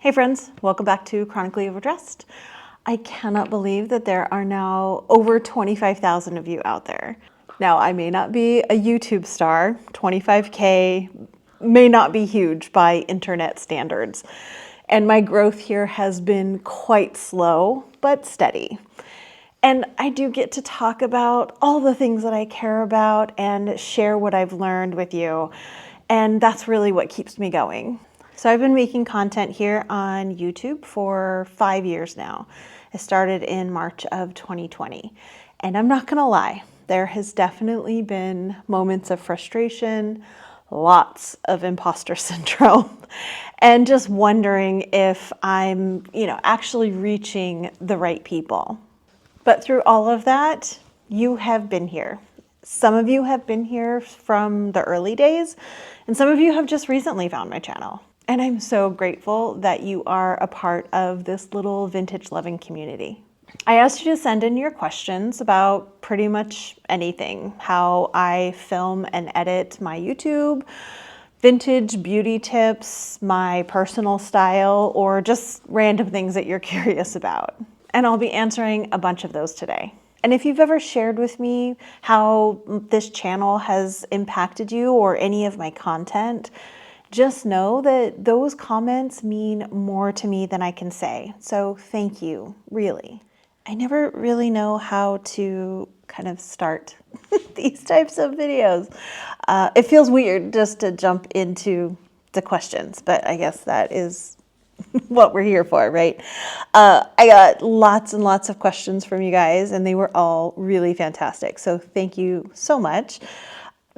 Hey friends, welcome back to Chronically Overdressed. I cannot believe that there are now over 25,000 of you out there. Now, I may not be a YouTube star, 25K may not be huge by internet standards, and my growth here has been quite slow, but steady. And I do get to talk about all the things that I care about and share what I've learned with you, and that's really what keeps me going. So I've been making content here on YouTube for 5 years now. I started in March of 2020. And I'm not gonna lie, there has definitely been moments of frustration, lots of imposter syndrome, and just wondering if I'm, actually reaching the right people. But through all of that, you have been here. Some of you have been here from the early days, and some of you have just recently found my channel. And I'm so grateful that you are a part of this little vintage loving community. I asked you to send in your questions about pretty much anything, how I film and edit my YouTube, vintage beauty tips, my personal style, or just random things that you're curious about. And I'll be answering a bunch of those today. And if you've ever shared with me how this channel has impacted you or any of my content, just know that those comments mean more to me than I can say. So thank you, really. I never really know how to kind of start these types of videos. It feels weird just to jump into the questions, but I guess that is what we're here for, right? I got lots and lots of questions from you guys, and they were all really fantastic. So thank you so much.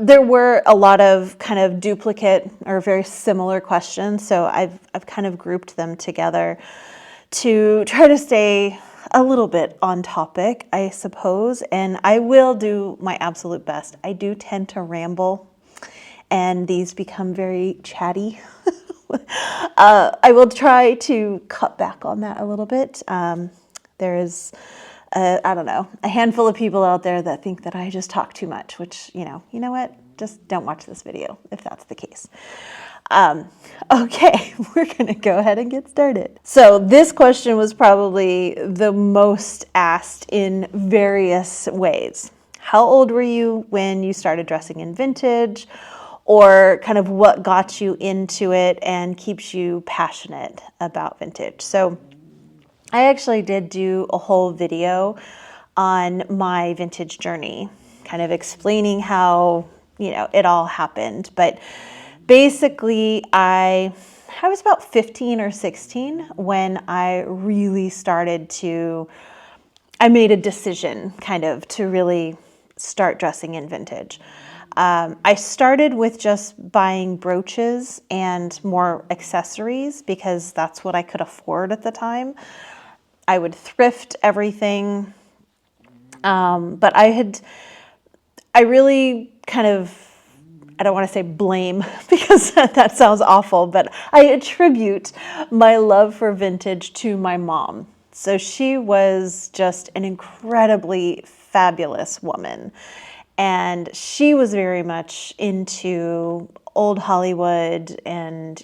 There were a lot of kind of duplicate or very similar questions, so I've kind of grouped them together to try to stay a little bit on topic, I suppose, and I will do my absolute best. I do tend to ramble, and these become very chatty. I will try to cut back on that a little bit. There is I don't know, a handful of people out there that think that I just talk too much, which, you know what? Just don't watch this video if that's the case. Okay, we're gonna go ahead and get started. So this question was probably the most asked in various ways. How old were you when you started dressing in vintage? Or kind of what got you into it and keeps you passionate about vintage? So I actually did do a whole video on my vintage journey, kind of explaining how, it all happened. But basically, I was about 15 or 16 when I really I made a decision kind of to really start dressing in vintage. I started with just buying brooches and more accessories because that's what I could afford at the time. I would thrift everything, but I really kind of, I don't want to say blame because that sounds awful, but I attribute my love for vintage to my mom. So she was just an incredibly fabulous woman. And she was very much into old Hollywood and,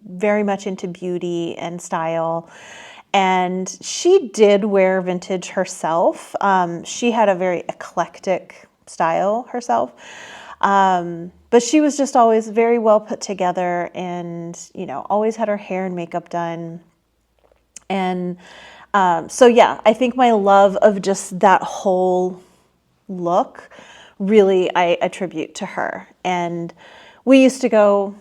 very much into beauty and style. And she did wear vintage herself. She had a very eclectic style herself. But she was just always very well put together and, always had her hair and makeup done. And so, yeah, I think my love of just that whole look really I attribute to her. And we used to go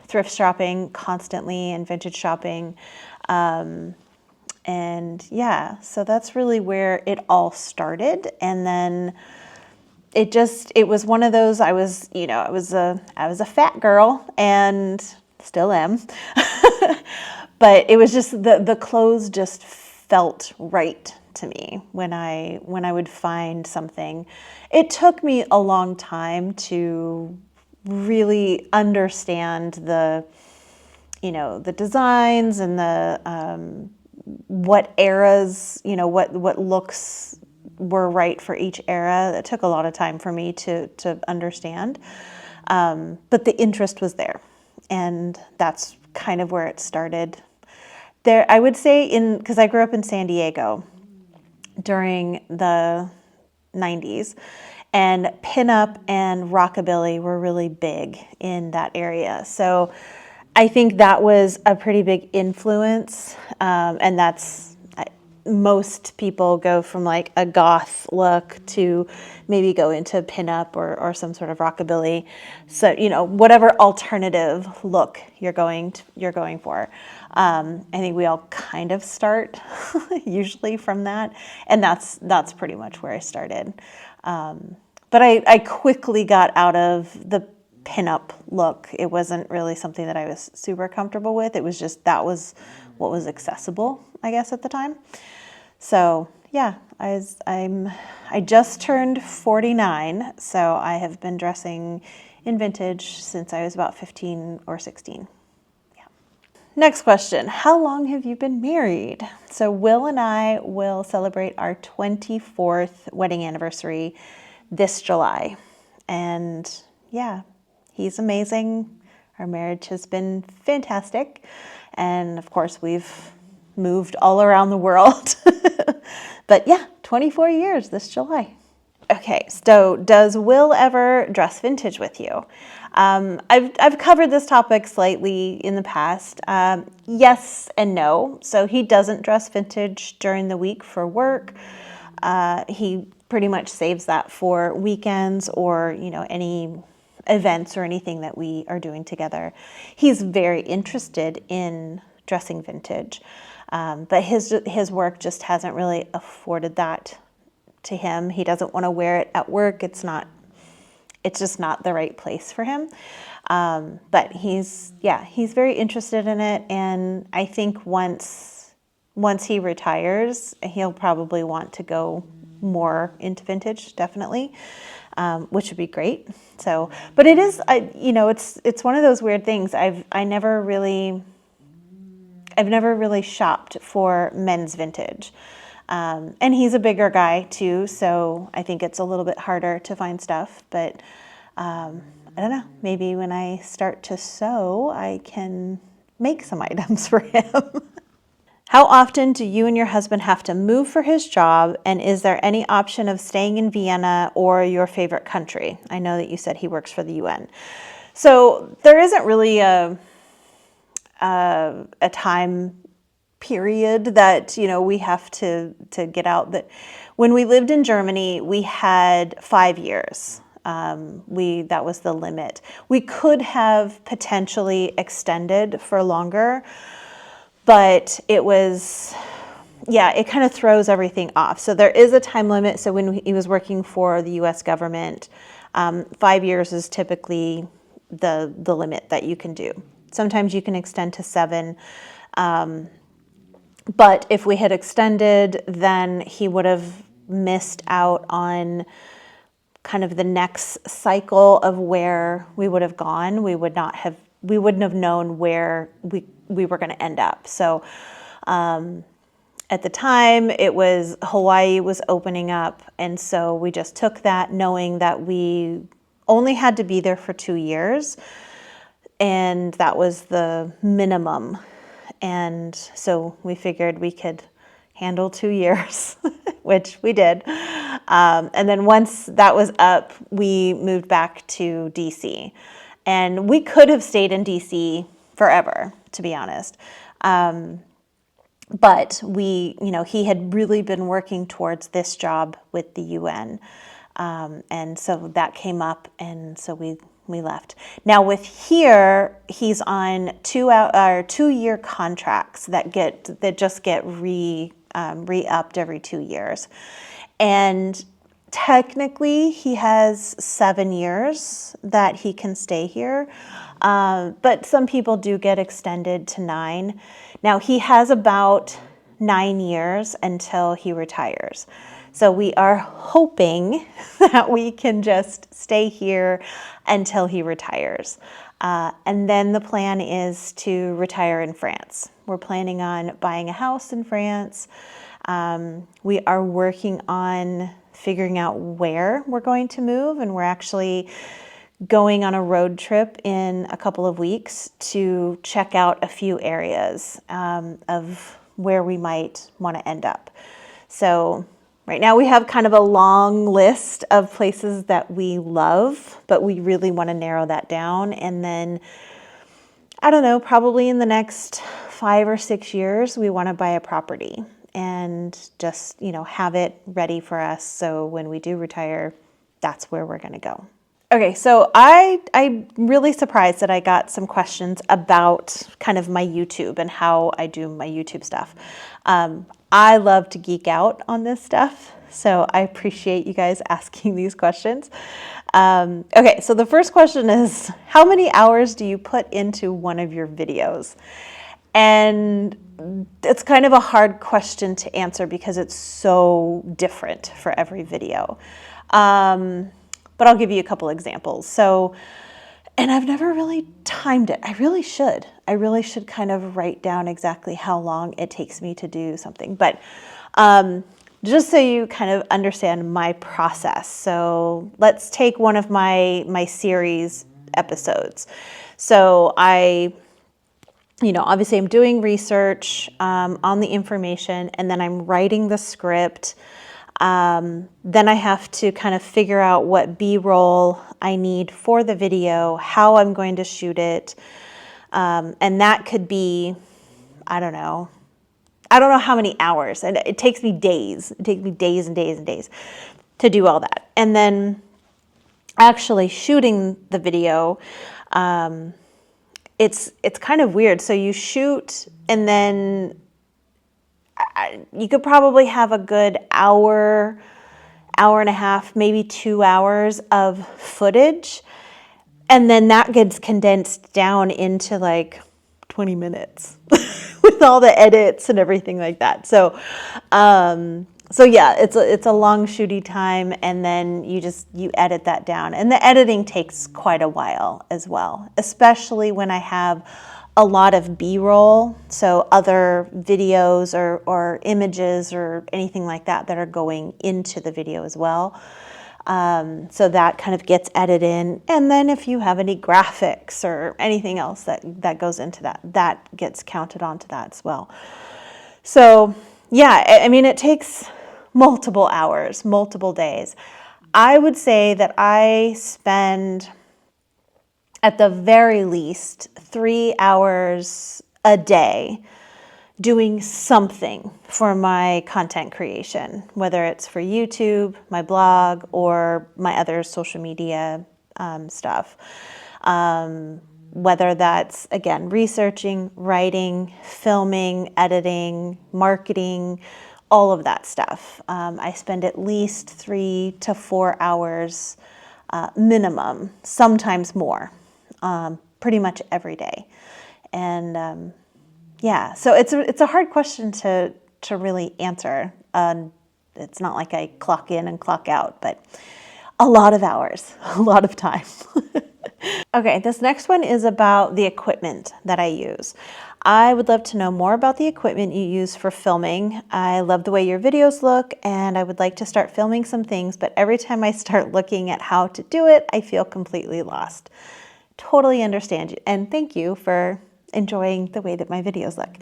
thrift shopping constantly and vintage shopping. And yeah, so that's really where it all started. And then it was one of those, I was a fat girl and still am, but it was just the clothes just felt right to me when I would find something. It took me a long time to really understand the designs and the what eras, what looks were right for each era. It took a lot of time for me to understand, but the interest was there, and that's kind of where it started. There, I would say because I grew up in San Diego during the 90s, and pinup and rockabilly were really big in that area. So I think that was a pretty big influence, and most people go from like a goth look to maybe go into pinup or some sort of rockabilly. So, whatever alternative look you're going for. I think we all kind of start usually from that, and that's pretty much where I started. But I quickly got out of the pinup look. It wasn't really something that I was super comfortable with. It was just that was what was accessible, I guess, at the time. So yeah, I just turned 49, so I have been dressing in vintage since I was about 15 or 16. Yeah. Next question, how long have you been married? So Will and I will celebrate our 24th wedding anniversary this July. And yeah, he's amazing. Our marriage has been fantastic. And of course, we've moved all around the world. But yeah, 24 years this July. Okay, so does Will ever dress vintage with you? I've covered this topic slightly in the past. Yes and no. So he doesn't dress vintage during the week for work. He pretty much saves that for weekends or, any events or anything that we are doing together. He's very interested in dressing vintage, but his work just hasn't really afforded that to him. He doesn't want to wear it at work. It's just not the right place for him. But he's very interested in it, and I think once he retires, he'll probably want to go more into vintage, definitely, which would be great. So, but it is, it's one of those weird things. I've never really shopped for men's vintage. And he's a bigger guy too, so I think it's a little bit harder to find stuff. But I don't know, maybe when I start to sew, I can make some items for him. How often do you and your husband have to move for his job? And is there any option of staying in Vienna or your favorite country? I know that you said he works for the UN. So there isn't really a time period that, we have to get out. That when we lived in Germany, we had 5 years. That was the limit. We could have potentially extended for longer, but it kind of throws everything off. So there is a time limit. So when he was working for the US government, 5 years is typically the limit that you can do. Sometimes you can extend to 7. But if we had extended, then he would have missed out on kind of the next cycle of where we would have gone. We wouldn't have known where we were going to end up. So at the time, it was Hawaii was opening up, and so we just took that, knowing that we only had to be there for 2 years, and that was the minimum. And so we figured we could handle 2 years, which we did. And then once that was up, we moved back to DC. And we could have stayed in DC forever, to be honest. But he had really been working towards this job with the UN. And so that came up, and so we left. Now with here, he's on 2-year contracts that just get re-upped every 2 years. And technically he has 7 years that he can stay here. But some people do get extended to 9. Now he has about 9 years until he retires. So we are hoping that we can just stay here until he retires. And then the plan is to retire in France. We're planning on buying a house in France. We are working on figuring out where we're going to move, and we're actually going on a road trip in a couple of weeks to check out a few areas of where we might want to end up. So right now we have kind of a long list of places that we love, but we really want to narrow that down. And then, I don't know, probably in the next 5 or 6 years, we want to buy a property and just, have it ready for us. So when we do retire, that's where we're going to go. Okay, so I'm really surprised that I got some questions about kind of my YouTube and how I do my YouTube stuff. I love to geek out on this stuff, so I appreciate you guys asking these questions. Okay, so the first question is, how many hours do you put into one of your videos? And it's kind of a hard question to answer because it's so different for every video. But I'll give you a couple examples. So, and I've never really timed it. I really should kind of write down exactly how long it takes me to do something. But just so you kind of understand my process. So let's take one of my series episodes. So obviously I'm doing research on the information, and then I'm writing the script. Then I have to kind of figure out what B-roll I need for the video, how I'm going to shoot it. And that could be, I don't know how many hours. And it takes me days. It takes me days and days and days to do all that. And then actually shooting the video, it's kind of weird. So you shoot, and then you could probably have a good hour and a half, maybe 2 hours of footage. And then that gets condensed down into like 20 minutes with all the edits and everything like that. So yeah, it's a long shooting time, and then you edit that down. And the editing takes quite a while as well, especially when I have a lot of B-roll, so other videos or images or anything like that are going into the video as well. So that kind of gets edited in. And then if you have any graphics or anything else that goes into that gets counted onto that as well. So yeah, I mean, it takes multiple hours, multiple days. I would say that I spend, at the very least, 3 hours a day doing something for my content creation, whether it's for YouTube, my blog, or my other social media stuff. Whether that's, again, researching, writing, filming, editing, marketing, all of that stuff. I spend at least 3 to 4 hours minimum, sometimes more. Pretty much every day. And yeah, so it's a hard question to really answer. It's not like I clock in and clock out, but a lot of hours, a lot of time. Okay, this next one is about the equipment that I use. I would love to know more about the equipment you use for filming. I love the way your videos look, and I would like to start filming some things, but every time I start looking at how to do it, I feel completely lost. Totally understand you, and thank you for enjoying the way that my videos look.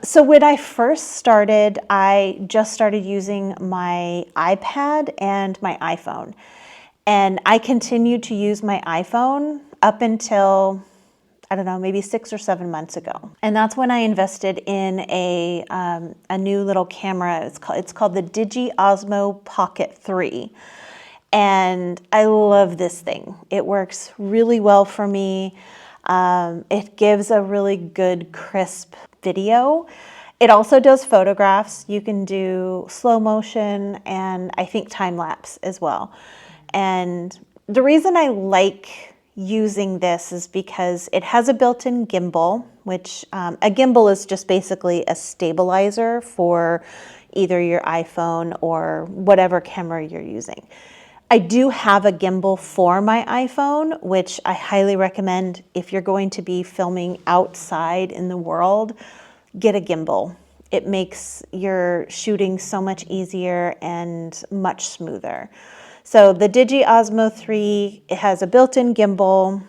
So when I first started, I just started using my iPad and my iPhone. And I continued to use my iPhone up until, I don't know, maybe 6 or 7 months ago. And that's when I invested in a new little camera. It's called the Digi Osmo Pocket 3. And I love this thing. It works really well for me. It gives a really good, crisp video. It also does photographs. You can do slow motion and I think time lapse as well. And the reason I like using this is because it has a built-in gimbal, which a gimbal is just basically a stabilizer for either your iPhone or whatever camera you're using. I do have a gimbal for my iPhone, which I highly recommend if you're going to be filming outside in the world, get a gimbal. It makes your shooting so much easier and much smoother. So the Digi Osmo 3, it has a built-in gimbal,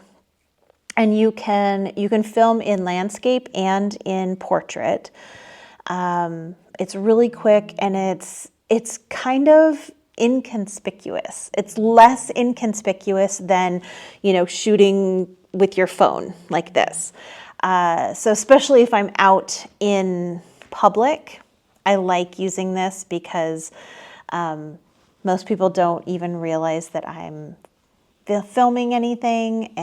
and you can film in landscape and in portrait. It's really quick, and it's kind of inconspicuous. It's less inconspicuous than, shooting with your phone like this. So especially if I'm out in public, I like using this because most people don't even realize that I'm filming anything,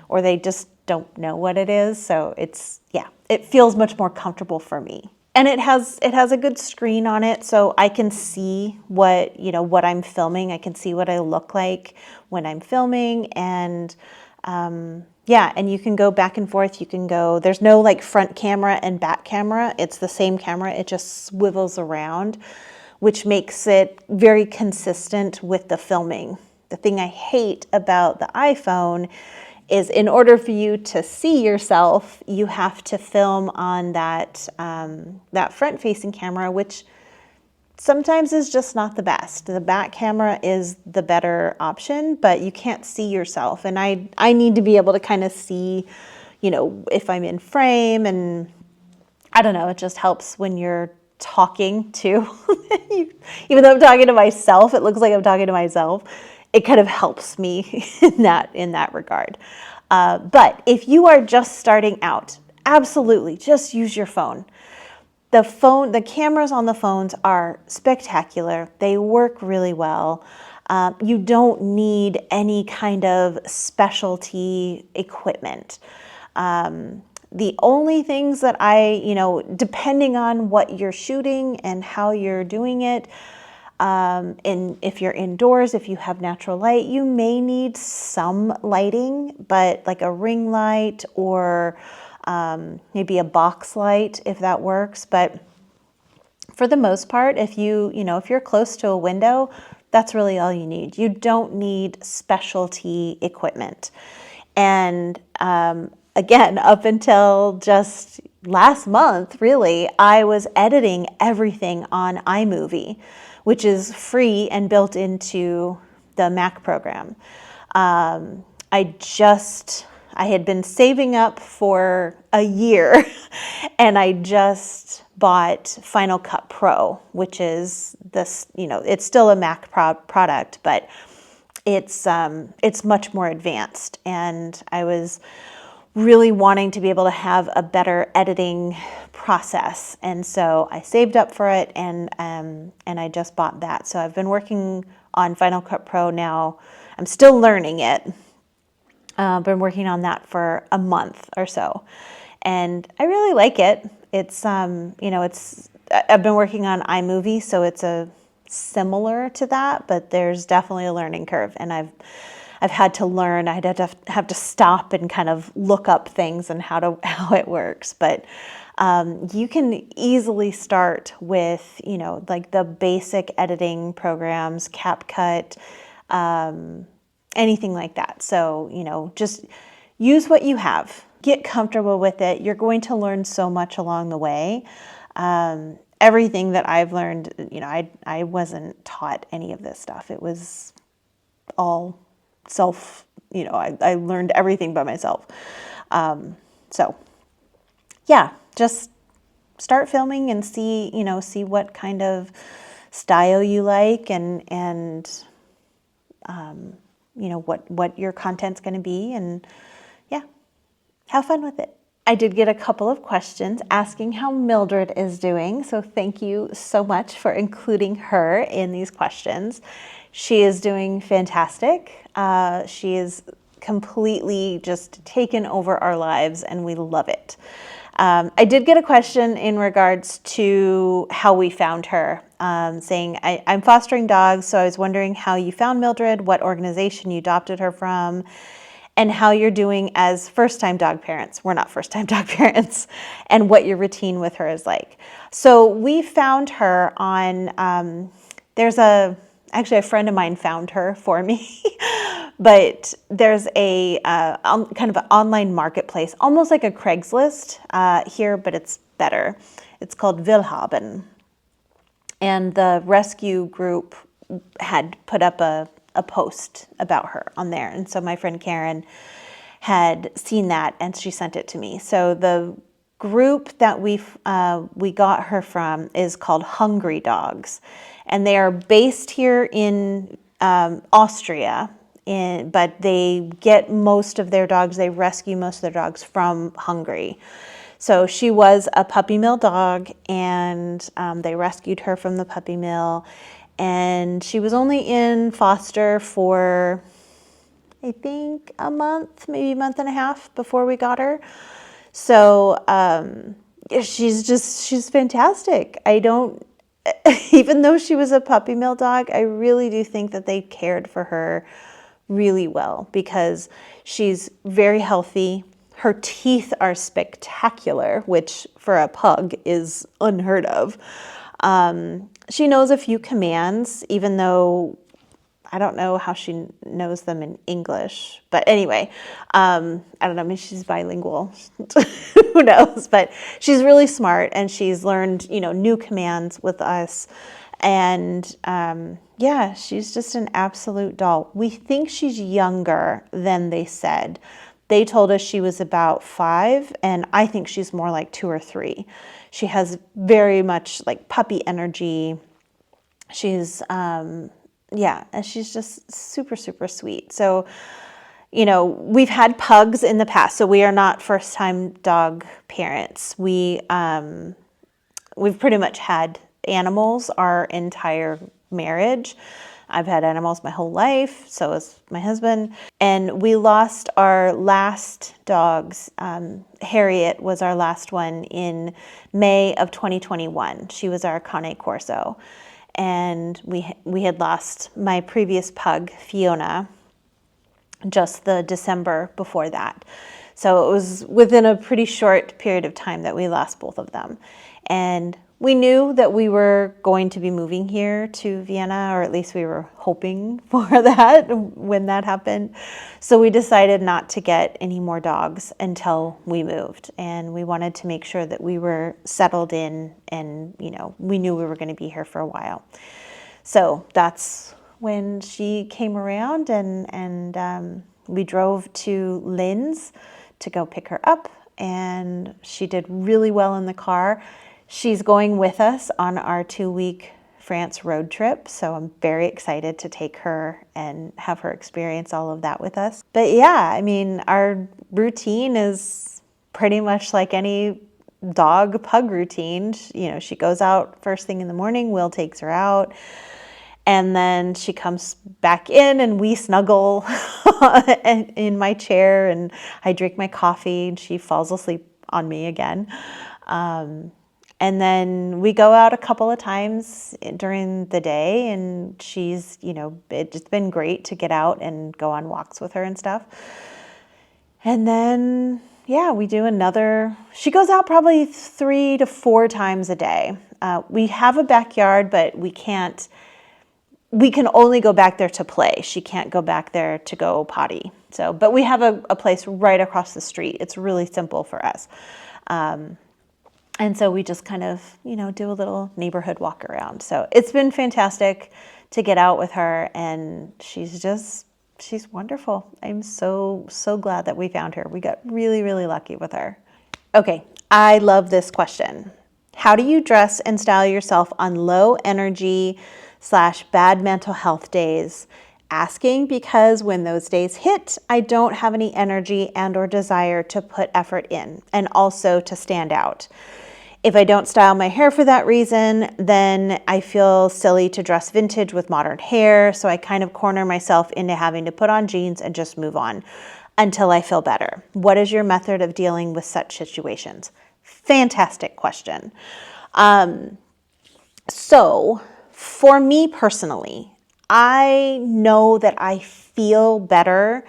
or they just don't know what it is. So it feels much more comfortable for me. And it has a good screen on it, so I can see what I'm filming. I can see what I look like when I'm filming, and and you can go back and forth. There's no like front camera and back camera. It's the same camera. It just swivels around, which makes it very consistent with the filming. The thing I hate about the iPhone is in order for you to see yourself, you have to film on that front-facing camera, which sometimes is just not the best. The back camera is the better option, but you can't see yourself. And I need to be able to kind of see, if I'm in frame, and I don't know, it just helps when you're talking too. Even though I'm talking to myself, it looks like I'm talking to myself. It kind of helps me in that regard. But if you are just starting out, absolutely, just use your phone. The cameras on the phones are spectacular. They work really well. You don't need any kind of specialty equipment. The only things that depending on what you're shooting and how you're doing it, and if you're indoors, if you have natural light, you may need some lighting, but like a ring light or maybe a box light if that works. But for the most part, if you're close to a window, that's really all you need. You don't need specialty equipment. And again, up until just last month, really, I was editing everything on iMovie, which is free and built into the Mac program. I had been saving up for a year and I just bought Final Cut Pro, which is this, it's still a Mac product, but it's much more advanced. And I was really wanting to be able to have a better editing process. And so I saved up for it, and I just bought that. So I've been working on Final Cut Pro now. I'm still learning it. Been working on that for a month or so, and I really like it. It's I've been working on iMovie, so it's similar to that, but there's definitely a learning curve, and I've had to learn. I'd have to stop and kind of look up things and how it works. But you can easily start with like the basic editing programs, CapCut, anything like that. So just use what you have. Get comfortable with it. You're going to learn so much along the way. Everything that I've learned, I wasn't taught any of this stuff. It was all self, I learned everything by myself. So yeah, just start filming and see what kind of style you like, and what your content's going to be, and yeah, have fun with it. I did get a couple of questions asking how Mildred is doing, so thank you so much for including her in these questions. She is doing fantastic. She is completely just taken over our lives, and we love it. I did get a question in regards to how we found her, saying, I'm fostering dogs, so I was wondering how you found Mildred, what organization you adopted her from, and how you're doing as first-time dog parents. We're not first-time dog parents, and what your routine with her is like. So we found her on, actually a friend of mine found her for me, but there's a kind of an online marketplace, almost like a Craigslist here, but it's better. It's called Willhaben. And the rescue group had put up a post about her on there. And so my friend Karen had seen that and she sent it to me. So the group that we got her from is called Hungry Dogs. And they are based here in Austria, but they get most of their dogs, they rescue most of their dogs from Hungary. So she was a puppy mill dog, and they rescued her from the puppy mill. And she was only in foster for, I think, a month, maybe a month and a half before we got her. So she's fantastic. Even though she was a puppy mill dog, I really do think that they cared for her really well because she's very healthy. Her teeth are spectacular, which for a pug is unheard of. She knows a few commands, even though I don't know how she knows them in English. But anyway, I don't know, maybe she's bilingual. Who knows? But she's really smart, and she's learned, new commands with us. And yeah, she's just an absolute doll. We think she's younger than they said. They told us she was about 5, and I think she's more like 2 or 3. She has very much like puppy energy. She's, and she's just super, super sweet. So, we've had pugs in the past, so we are not first-time dog parents. We've pretty much had animals our entire marriage. I've had animals my whole life, so has my husband. And we lost our last dogs. Harriet was our last one in May of 2021. She was our Cane Corso. And we had lost my previous pug, Fiona, just the December before that. So it was within a pretty short period of time that we lost both of them. And we knew that we were going to be moving here to Vienna, or at least we were hoping for that when that happened. So we decided not to get any more dogs until we moved. And we wanted to make sure that we were settled in and, we knew we were going to be here for a while. So that's when she came around, and we drove to Linz to go pick her up. And she did really well in the car. She's going with us on our 2-week France road trip, so I'm very excited to take her and have her experience all of that with us. But yeah, our routine is pretty much like any dog pug routine. She goes out first thing in the morning, Will takes her out, and then she comes back in and we snuggle in my chair, and I drink my coffee, and she falls asleep on me again. And then we go out a couple of times during the day, and she's, it's been great to get out and go on walks with her and stuff. And then, we do she goes out probably 3 to 4 times a day. We have a backyard, but we can only go back there to play. She can't go back there to go potty. But we have a place right across the street. It's really simple for us. And so we just kind of, do a little neighborhood walk around. So it's been fantastic to get out with her, and she's wonderful. I'm so, so glad that we found her. We got really, really lucky with her. Okay, I love this question. How do you dress and style yourself on low energy / bad mental health days? Asking because when those days hit, I don't have any energy and or desire to put effort in, and also to stand out. If I don't style my hair for that reason, then I feel silly to dress vintage with modern hair, so I kind of corner myself into having to put on jeans and just move on until I feel better. What is your method of dealing with such situations? Fantastic question. So for me personally, I know that I feel better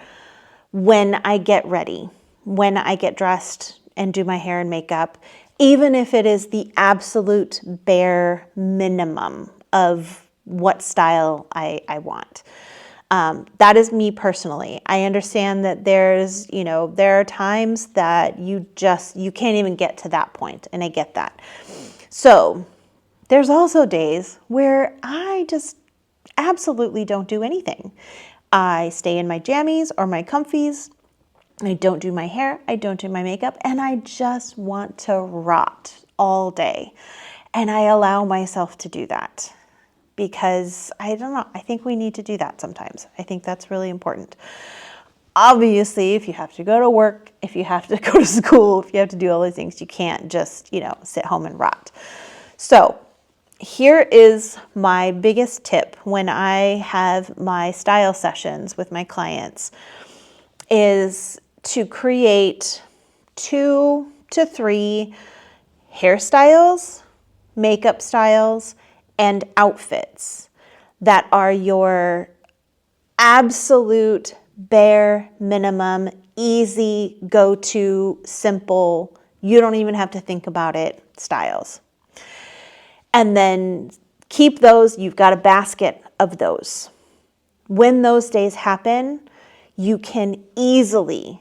when I get ready, when I get dressed and do my hair and makeup, even if it is the absolute bare minimum of what style I want. That is me personally. I understand that there are times that you can't even get to that point, and I get that. So there's also days where I absolutely don't do anything. I stay in my jammies or my comfies. I don't do my hair, I don't do my makeup, and I just want to rot all day. And I allow myself to do that because I don't know, I think we need to do that sometimes. I think that's really important. Obviously, if you have to go to work, if you have to go to school, if you have to do all these things, you can't just, sit home and rot. So here is my biggest tip when I have my style sessions with my clients is to create 2 to 3 hairstyles, makeup styles, and outfits that are your absolute bare minimum, easy, go-to, simple, you don't even have to think about it styles. And then keep those, you've got a basket of those. When those days happen, you can easily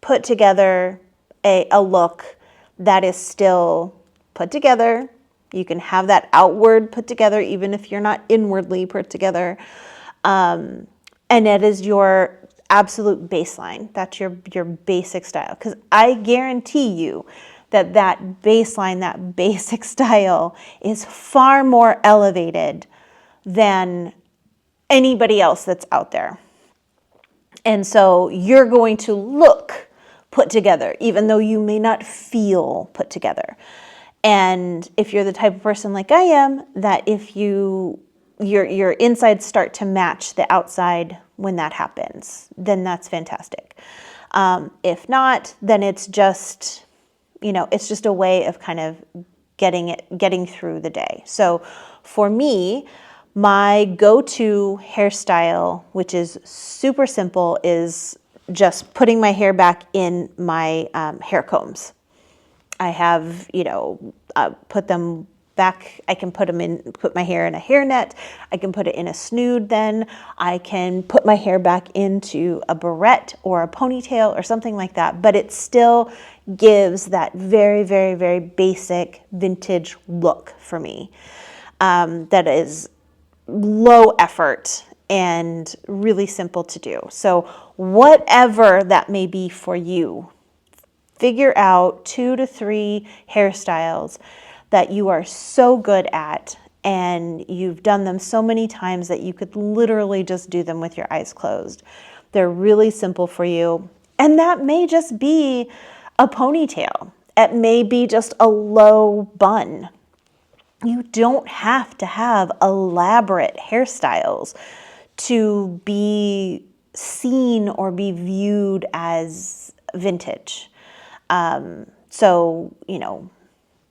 put together a look that is still put together. You can have that outward put together even if you're not inwardly put together. And it is your absolute baseline. That's your basic style. Because I guarantee you that baseline, that basic style is far more elevated than anybody else that's out there. And so you're going to look put together, even though you may not feel put together. And if you're the type of person like I am, that if your insides start to match the outside when that happens, then that's fantastic. If not, then it's just a way of kind of getting through the day. So for me, my go-to hairstyle, which is super simple, is just putting my hair back in my hair combs. I have, put them back. I can put my hair in a hairnet. I can put it in a snood then. I can put my hair back into a barrette or a ponytail or something like that. But it still gives that very, very, very basic vintage look for me. That is low effort and really simple to do. So whatever that may be for you, figure out 2 to 3 hairstyles that you are so good at and you've done them so many times that you could literally just do them with your eyes closed. They're really simple for you. And that may just be a ponytail. It may be just a low bun. You don't have to have elaborate hairstyles to be seen or be viewed as vintage. So,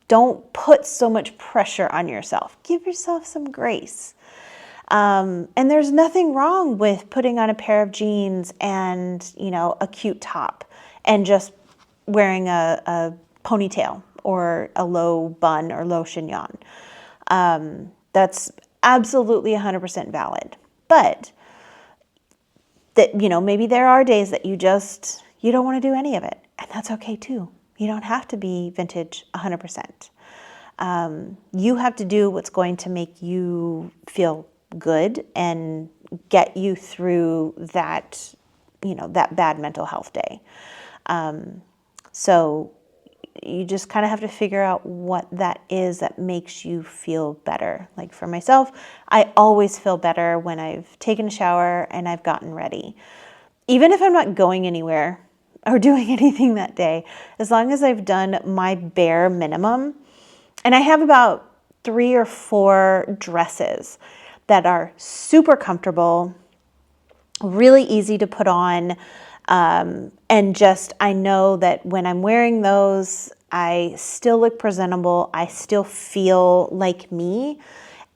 don't put so much pressure on yourself. Give yourself some grace. And there's nothing wrong with putting on a pair of jeans and, a cute top and just wearing a ponytail or a low bun or low chignon. That's absolutely 100% valid. But that, maybe there are days that you don't want to do any of it. And that's okay too. You don't have to be vintage 100%. You have to do what's going to make you feel good and get you through that, that bad mental health day. So you just kind of have to figure out what that is that makes you feel better. Like for myself, I always feel better when I've taken a shower and I've gotten ready. Even if I'm not going anywhere or doing anything that day, as long as I've done my bare minimum. And I have about 3 or 4 dresses that are super comfortable, really easy to put on. And just, I know that when I'm wearing those, I still look presentable. I still feel like me,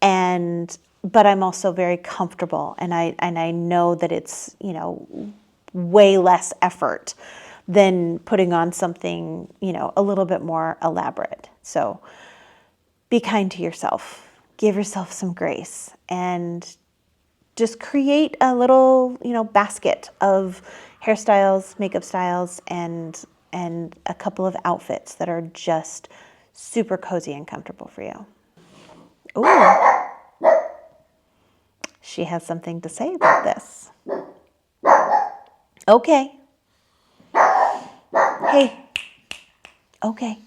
but I'm also very comfortable. And I know that it's, way less effort than putting on something, a little bit more elaborate. So be kind to yourself, give yourself some grace, and just create a little, basket of hairstyles, makeup styles, and a couple of outfits that are just super cozy and comfortable for you. Ooh. she has something to say about this. Okay. Hey. Okay.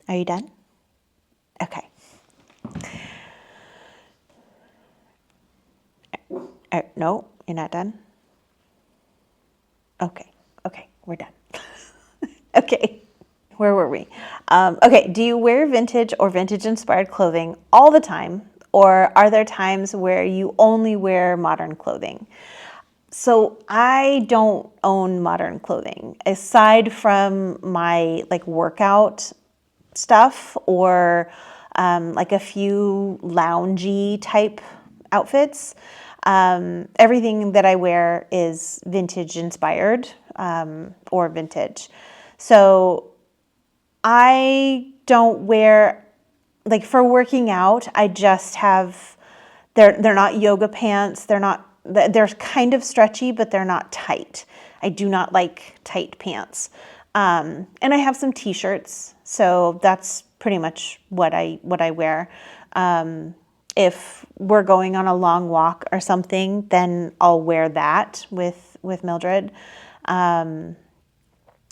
Are you done? Okay. No, you're not done? Okay. Okay, we're done. Okay. Where were we? Okay, do you wear vintage or vintage-inspired clothing all the time, or are there times where you only wear modern clothing? So I don't own modern clothing, aside from my like workout stuff or like a few loungy type outfits. Everything that I wear is vintage inspired or vintage. So I don't wear, like for working out, I just have, they're not yoga pants. They're kind of stretchy, but they're not tight. I do not like tight pants. And I have some t-shirts, so that's pretty much what I wear. If we're going on a long walk or something, then I'll wear that with Mildred.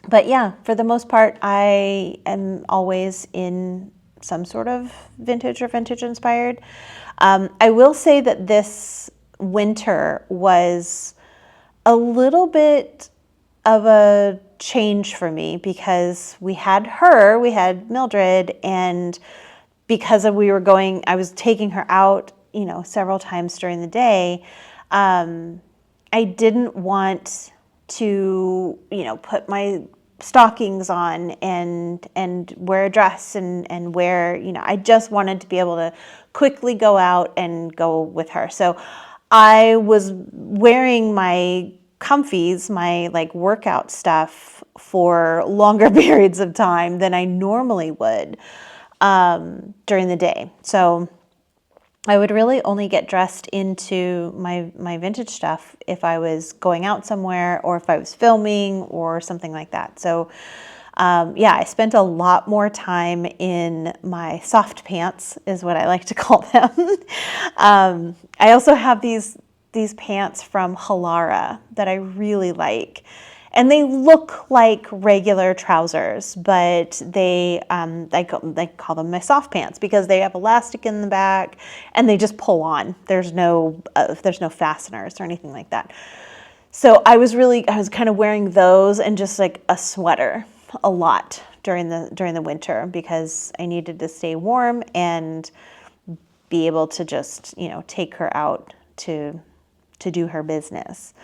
But yeah, for the most part, I am always in some sort of vintage or vintage inspired. I will say that this winter was a little bit of a change for me because we had Mildred, and because I was taking her out, several times during the day. I didn't want to, put my stockings on and wear a dress and wear, I just wanted to be able to quickly go out and go with her. So I was wearing my comfies, my like workout stuff for longer periods of time than I normally would during the day. So I would really only get dressed into my vintage stuff if I was going out somewhere or if I was filming or something like that. So I spent a lot more time in my soft pants, is what I like to call them. I also have these pants from Halara that I really like. And they look like regular trousers, but they call them my soft pants because they have elastic in the back and they just pull on. There's no fasteners or anything like that. So I was kind of wearing those and just like a sweater a lot during the winter because I needed to stay warm and be able to just, take her out to do her business.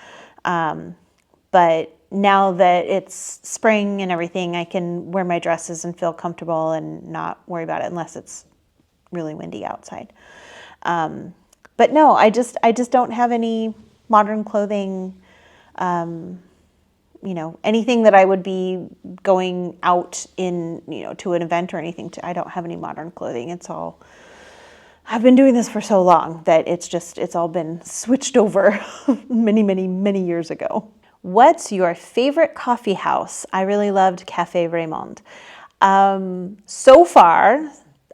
But now that it's spring and everything, I can wear my dresses and feel comfortable and not worry about it unless it's really windy outside. But no, I just don't have any modern clothing, anything that I would be going out in, to an event or anything. I don't have any modern clothing. It's all, I've been doing this for so long that it's all been switched over many, many, many years ago. What's your favorite coffee house? I really loved Café Raymond. So far,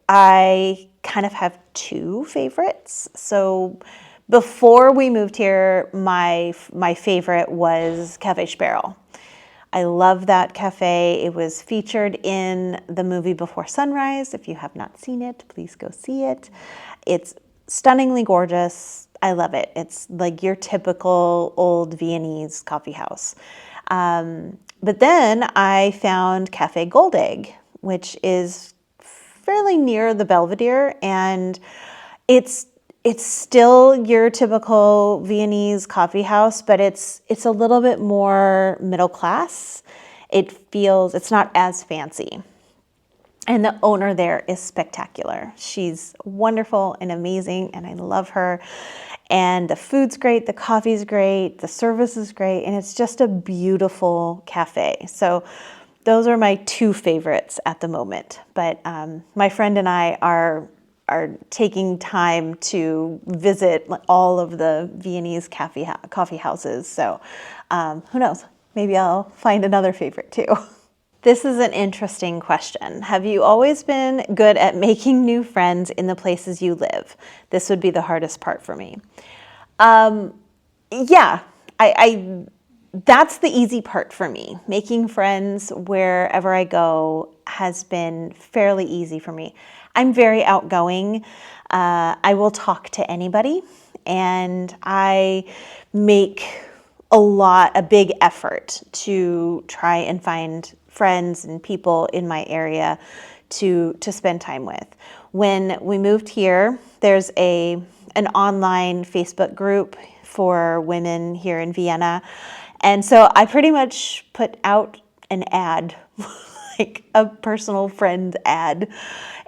I kind of have two favorites. So before we moved here, my favorite was Café Sparrow. I love that cafe. It was featured in the movie Before Sunrise. If you have not seen it, please go see it. It's stunningly gorgeous. I love it. It's like your typical old Viennese coffee house. But then I found Cafe Gold Egg, which is fairly near the Belvedere, and it's still your typical Viennese coffee house, but it's a little bit more middle class. It's not as fancy. And the owner there is spectacular. She's wonderful and amazing, and I love her. And the food's great, the coffee's great, the service is great, and it's just a beautiful cafe. So those are my two favorites at the moment. But my friend and I are taking time to visit all of the Viennese coffee houses. So who knows? Maybe I'll find another favorite too. This is an interesting question. Have you always been good at making new friends in the places you live? This would be the hardest part for me. Yeah, I that's the easy part for me. Making friends wherever I go has been fairly easy for me. I'm very outgoing. I will talk to anybody, and I make a big effort to try and find friends and people in my area to spend time with. When we moved here, there's an online Facebook group for women here in Vienna. And so I pretty much put out an ad, like a personal friend ad.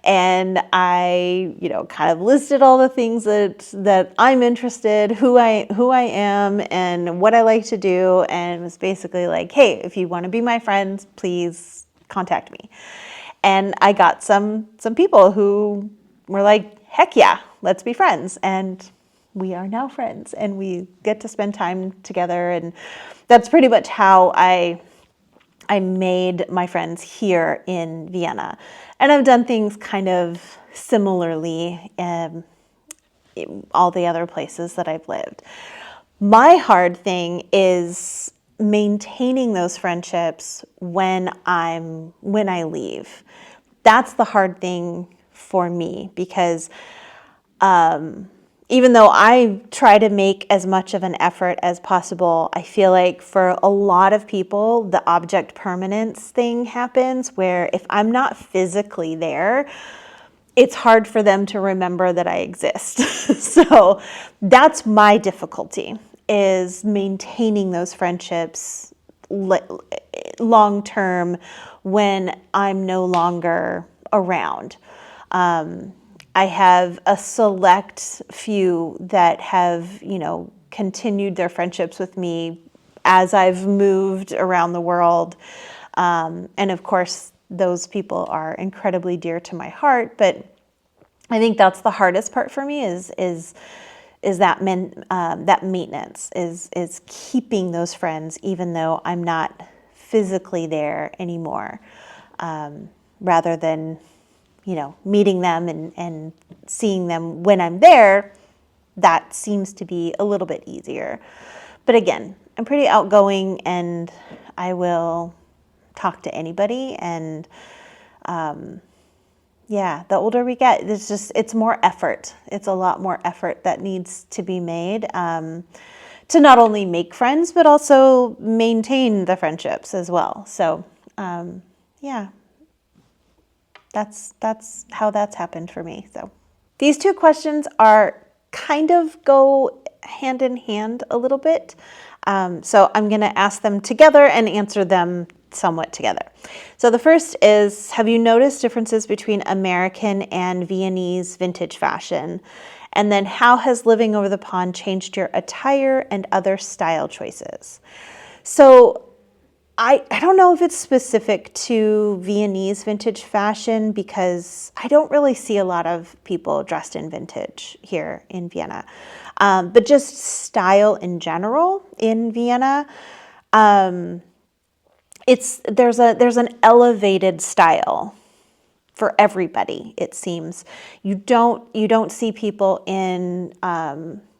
And I, kind of listed all the things that I'm interested, who I am, and what I like to do, and it was basically like, hey, if you want to be my friends, please contact me. And I got some people who were like, heck yeah, let's be friends. And we are now friends, and we get to spend time together. And that's pretty much how I made my friends here in Vienna. And I've done things kind of similarly in all the other places that I've lived. My hard thing is maintaining those friendships when I leave. That's the hard thing for me, because even though I try to make as much of an effort as possible, I feel like for a lot of people, the object permanence thing happens where if I'm not physically there, it's hard for them to remember that I exist. So that's my difficulty, is maintaining those friendships long term when I'm no longer around. I have a select few that have, continued their friendships with me as I've moved around the world. And of course, those people are incredibly dear to my heart. But I think that's the hardest part for me is that maintenance, is keeping those friends even though I'm not physically there anymore, rather than meeting them and seeing them when I'm there. That seems to be a little bit easier. But again, I'm pretty outgoing, and I will talk to anybody. And the older we get, it's more effort. It's a lot more effort that needs to be made to not only make friends, but also maintain the friendships as well. So, that's how that's happened for me. So these two questions kind of go hand in hand a little bit. So I'm going to ask them together and answer them somewhat together. So the first is, have you noticed differences between American and Viennese vintage fashion? And then how has living over the pond changed your attire and other style choices? So I don't know if it's specific to Viennese vintage fashion, because I don't really see a lot of people dressed in vintage here in Vienna. But just style in general in Vienna, there's an elevated style for everybody, it seems. You don't see people in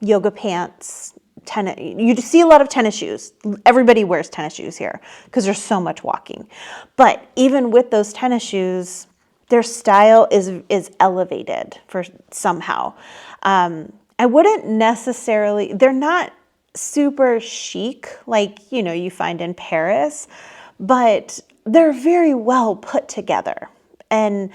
yoga pants. You see a lot of tennis shoes. Everybody wears tennis shoes here because there's so much walking. But even with those tennis shoes, their style is elevated for somehow. I wouldn't necessarily, they're not super chic like, you find in Paris, but they're very well put together. And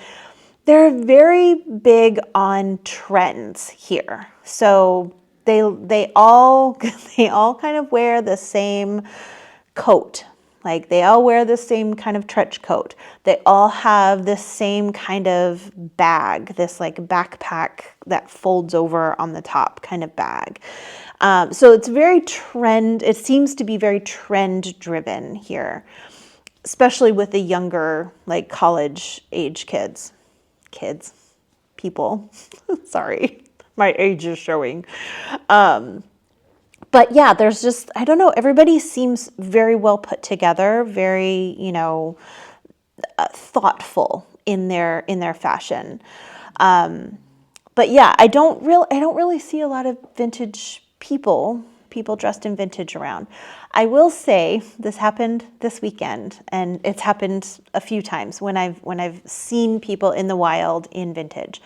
they're very big on trends here. So they all kind of wear the same coat. Like they all wear the same kind of trench coat. They all have this same kind of bag, this like backpack that folds over on the top kind of bag. So it's it seems to be very trend driven here, especially with the younger, like college age people. Sorry. My age is showing. But yeah, there's I don't know, everybody seems very well put together, very, thoughtful in their fashion. But yeah, I don't really see a lot of vintage people dressed in vintage around. I will say this happened this weekend, and it's happened a few times when I've seen people in the wild in vintage.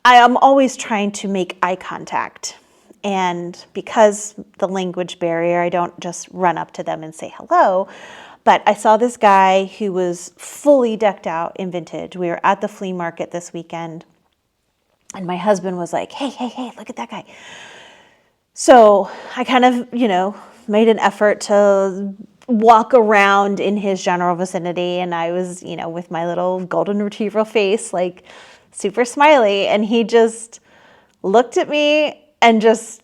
I am always trying to make eye contact. And because the language barrier, I don't just run up to them and say hello. But I saw this guy who was fully decked out in vintage. We were at the flea market this weekend, and my husband was like, hey, look at that guy. So I kind of, made an effort to walk around in his general vicinity. And I was, with my little golden retriever face, like super smiley. And he just looked at me and just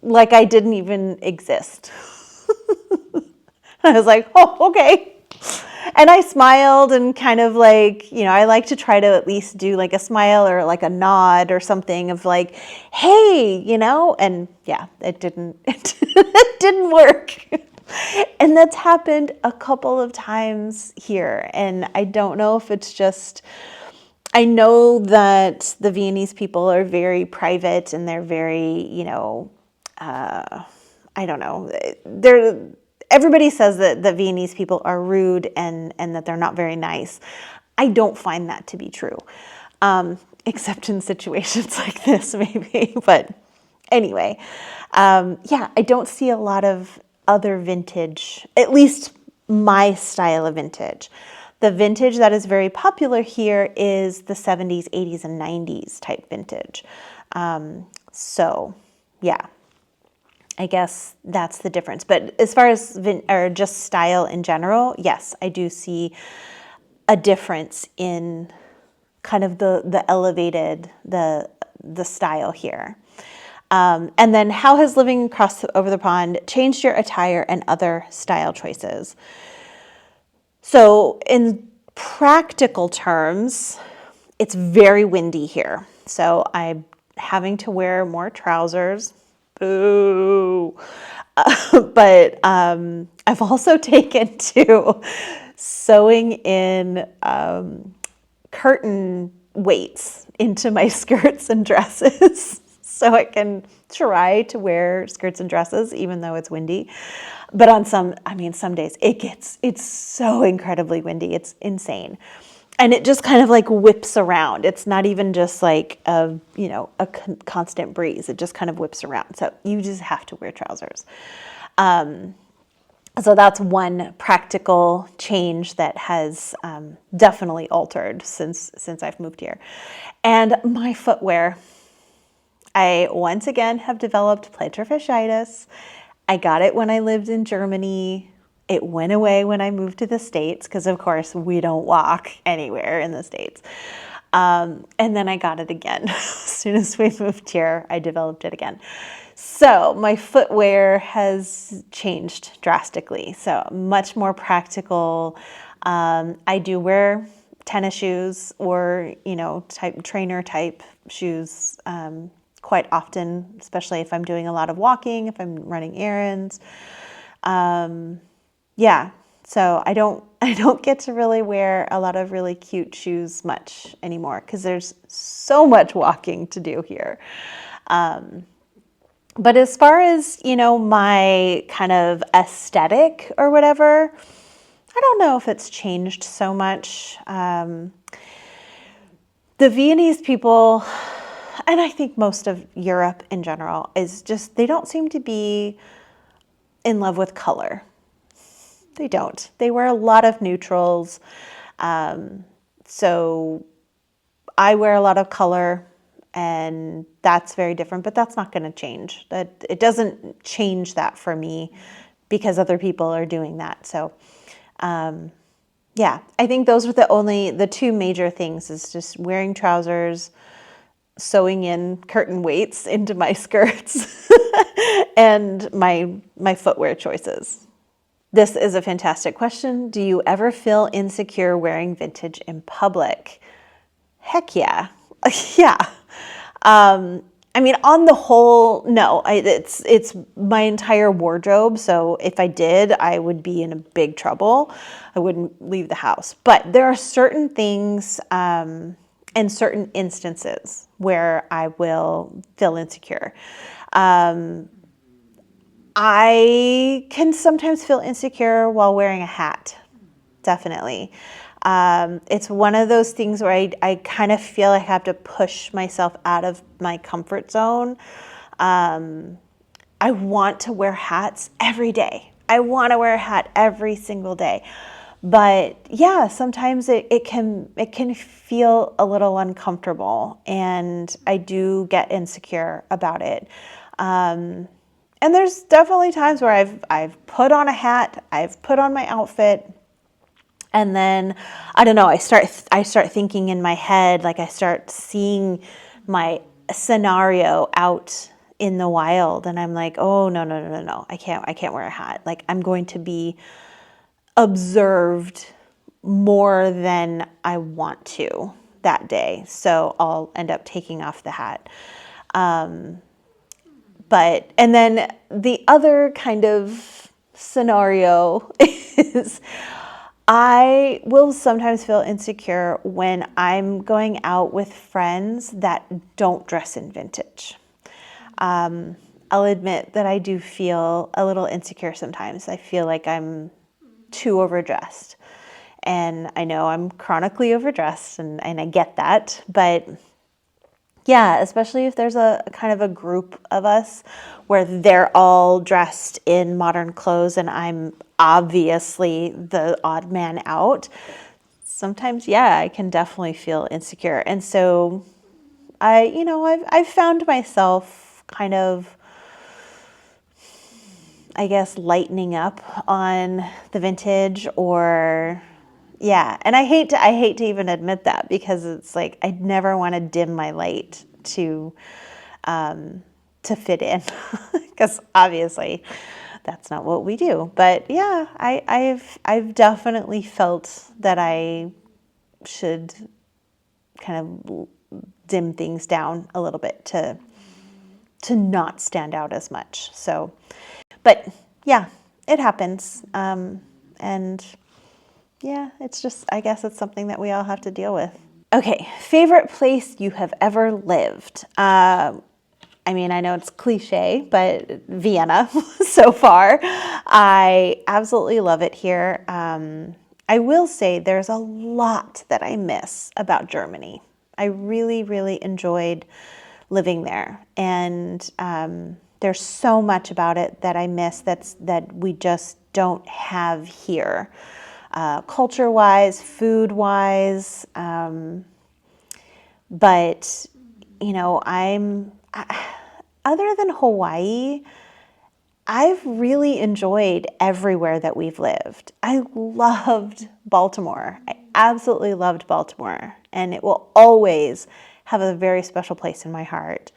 like I didn't even exist. I was like, oh, okay. And I smiled and kind of like, I like to try to at least do like a smile or like a nod or something of like, hey, and yeah, it didn't work. And that's happened a couple of times here. And I don't know if it's just, I know that the Viennese people are very private and they're very, I don't know, everybody says that the Viennese people are rude and that they're not very nice. I don't find that to be true, except in situations like this, maybe. But anyway, yeah, I don't see a lot of other vintage, at least my style of vintage. The vintage that is very popular here is the 70s, 80s, and 90s type vintage. So, yeah. I guess that's the difference. But as far as just style in general, yes, I do see a difference in kind of the elevated, the style here. And then how has living across over the pond changed your attire and other style choices? So in practical terms, it's very windy here. So I'm having to wear more trousers. Boo. But I've also taken to sewing in curtain weights into my skirts and dresses so I can try to wear skirts and dresses even though it's windy. But on some days it's so incredibly windy. It's insane. And it just kind of like whips around. It's not even just like a constant breeze. It just kind of whips around. So you just have to wear trousers. So that's one practical change that has definitely altered since I've moved here. And my footwear. I once again have developed plantar fasciitis. I got it when I lived in Germany. It went away when I moved to the States because, of course, we don't walk anywhere in the States. And then I got it again. As soon as we moved here, I developed it again. So my footwear has changed drastically. So much more practical. I do wear tennis shoes or, trainer type shoes quite often, especially if I'm doing a lot of walking, if I'm running errands. Yeah, so I don't get to really wear a lot of really cute shoes much anymore because there's so much walking to do here. But as far as, my kind of aesthetic or whatever, I don't know if it's changed so much. The Viennese people, and I think most of Europe in general, is just, they don't seem to be in love with color. They don't. They wear a lot of neutrals. So I wear a lot of color, and that's very different, but that's not going to change. That it doesn't change that for me because other people are doing that. So, yeah, I think those are the two major things is just wearing trousers, sewing in curtain weights into my skirts, and my footwear choices. This is a fantastic question. Do you ever feel insecure wearing vintage in public? Heck yeah. Yeah. I mean, on the whole, no. It's my entire wardrobe. So if I did, I would be in a big trouble. I wouldn't leave the house. But there are certain things and certain instances where I will feel insecure. I can sometimes feel insecure while wearing a hat. Definitely. It's one of those things where I kind of feel I have to push myself out of my comfort zone. I want to wear hats every day. I want to wear a hat every single day. But yeah, sometimes it can feel a little uncomfortable, and I do get insecure about it. And there's definitely times where I've put on a hat, I've put on my outfit, and then I don't know, I start thinking in my head, like I start seeing my scenario out in the wild, and I'm like, oh no, I can't wear a hat. Like I'm going to be observed more than I want to that day, so I'll end up taking off the hat. And then the other kind of scenario is I will sometimes feel insecure when I'm going out with friends that don't dress in vintage. I'll admit that I do feel a little insecure sometimes. I feel like I'm too overdressed. And I know I'm chronically overdressed, and I get that, but yeah, especially if there's a kind of a group of us where they're all dressed in modern clothes and I'm obviously the odd man out. Sometimes, yeah, I can definitely feel insecure. And so I've found myself kind of, I guess, lightening up on the vintage, or yeah, and I hate to even admit that, because it's like I never want to dim my light to fit in, because obviously that's not what we do. But yeah, I've definitely felt that I should kind of dim things down a little bit to not stand out as much. So, but yeah, it happens, and yeah, it's just, I guess it's something that we all have to deal with. Okay, favorite place you have ever lived? I mean, I know it's cliche, but Vienna so far. I absolutely love it here. I will say there's a lot that I miss about Germany. I really, really enjoyed living there. And there's so much about it that I miss that we just don't have here. Culture-wise, food-wise, but other than Hawaii, I've really enjoyed everywhere that we've lived. I loved Baltimore. I absolutely loved Baltimore, and it will always have a very special place in my heart.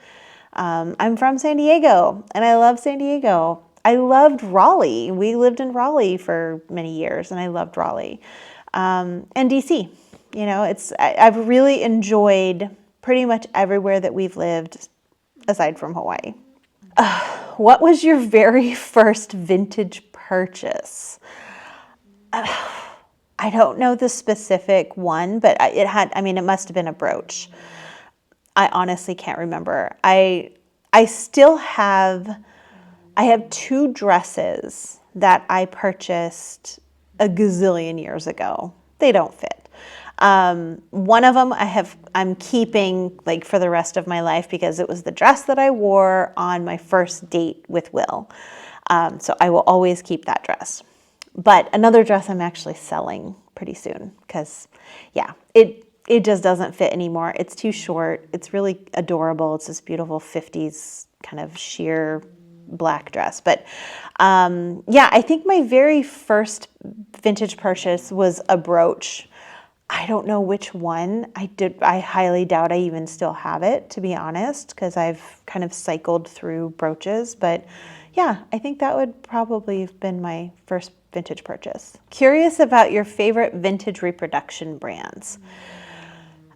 I'm from San Diego, and I love San Diego. I loved Raleigh. We lived in Raleigh for many years, and I loved Raleigh. And DC. I've really enjoyed pretty much everywhere that we've lived, aside from Hawaii. What was your very first vintage purchase? I don't know the specific one, but it must have been a brooch. I honestly can't remember. I have two dresses that I purchased a gazillion years ago. They don't fit. One of them I'm keeping like for the rest of my life, because it was the dress that I wore on my first date with Will. So I will always keep that dress. But another dress I'm actually selling pretty soon, because yeah, it just doesn't fit anymore. It's too short. It's really adorable. It's this beautiful 50s kind of sheer black dress. But yeah, I think my very first vintage purchase was a brooch. I don't know which one. I highly doubt I even still have it, to be honest, because I've kind of cycled through brooches. But yeah, I think that would probably have been my first vintage purchase. Curious about your favorite vintage reproduction brands.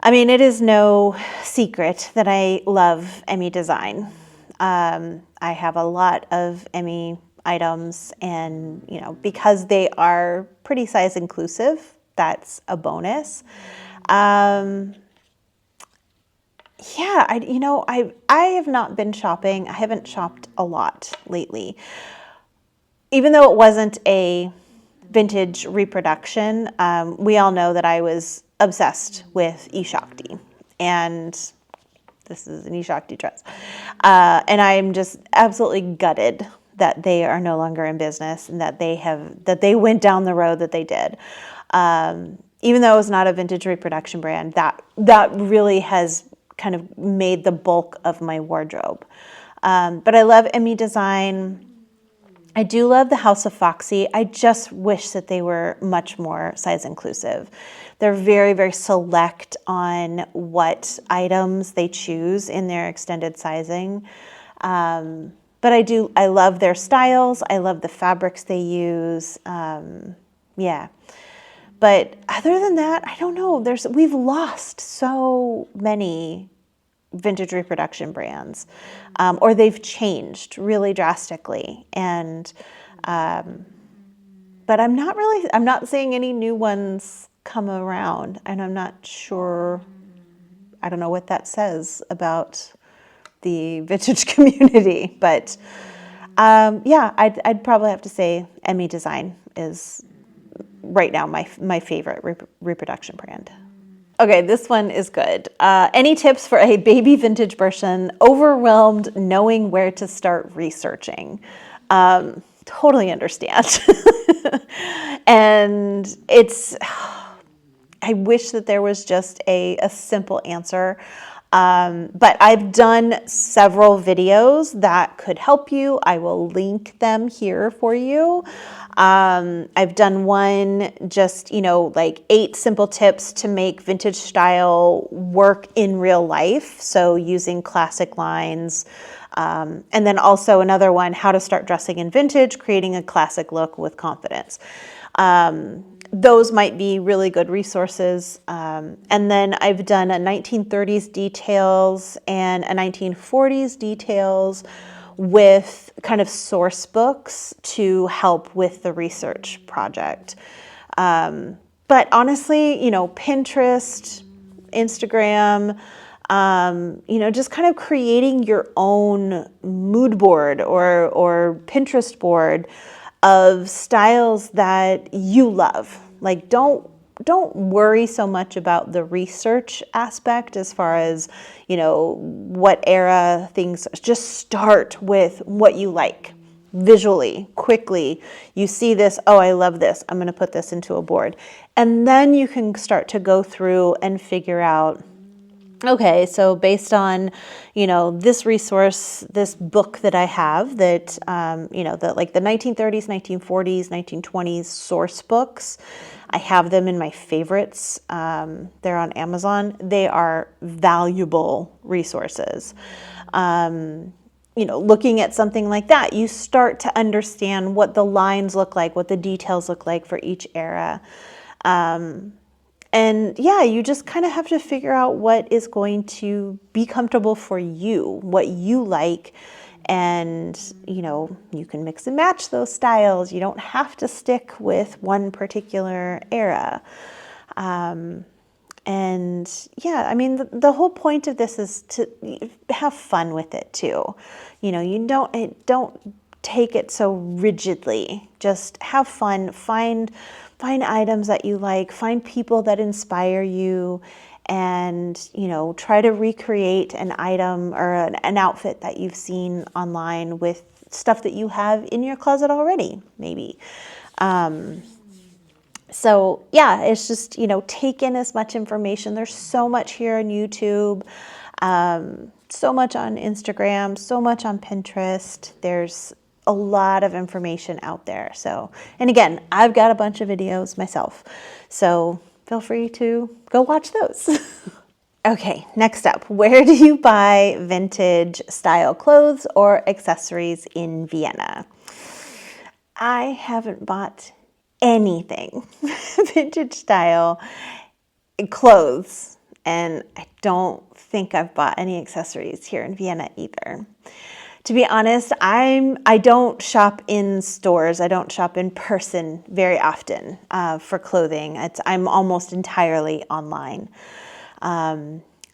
I mean, it is no secret that I love Emmy design. I have a lot of Emmy items, and because they are pretty size inclusive, that's a bonus. Yeah, I have not been shopping. I haven't shopped a lot lately. Even though it wasn't a vintage reproduction, we all know that I was obsessed with Ishakti, and this is an Ishakti dress. And I'm just absolutely gutted that they are no longer in business and that they went down the road that they did. Even though it was not a vintage reproduction brand, that really has kind of made the bulk of my wardrobe. But I love Emmy design. I do love the House of Foxy. I just wish that they were much more size inclusive. They're very, very select on what items they choose in their extended sizing. But I love their styles. I love the fabrics they use. Yeah. But other than that, I don't know. We've lost so many vintage reproduction brands, or they've changed really drastically. And but I'm not seeing any new ones come around, and I'm not sure. I don't know what that says about the vintage community, but yeah, I'd probably have to say Emmy Design is right now my favorite reproduction brand. Okay, this one is good. Any tips for a baby vintage person overwhelmed knowing where to start researching? Totally understand. And I wish that there was just a simple answer. But I've done several videos that could help you. I will link them here for you. I've done one just, like 8 simple tips to make vintage style work in real life. So using classic lines. And then also another one, how to start dressing in vintage, creating a classic look with confidence. Those might be really good resources. And then I've done a 1930s details and a 1940s details with kind of source books to help with the research project. But honestly, Pinterest, Instagram, just kind of creating your own mood board or Pinterest board of styles that you love. Like, don't worry so much about the research aspect as far as, what era things. Just start with what you like visually, quickly. You see this, oh, I love this. I'm going to put this into a board. And then you can start to go through and figure out, okay, so based on, this resource, this book that I have that, like the 1930s, 1940s, 1920s source books, I have them in my favorites. They're on Amazon. They are valuable resources. Looking at something like that, you start to understand what the lines look like, what the details look like for each era. And yeah, you just kind of have to figure out what is going to be comfortable for you, what you like. And, you can mix and match those styles. You don't have to stick with one particular era. And yeah, I mean, the whole point of this is to have fun with it too. You don't take it so rigidly. Just have fun. Find items that you like, find people that inspire you, and, try to recreate an item or an outfit that you've seen online with stuff that you have in your closet already, maybe. So yeah, it's just, take in as much information. There's so much here on YouTube, so much on Instagram, so much on Pinterest. There's a lot of information out there. So, and again, I've got a bunch of videos myself, so feel free to go watch those. Okay, next up, where do you buy vintage style clothes or accessories in Vienna? I haven't bought anything vintage style clothes and I don't think I've bought any accessories here in Vienna either. To be honest, I don't shop in stores. I don't shop in person very often for clothing. I'm almost entirely online.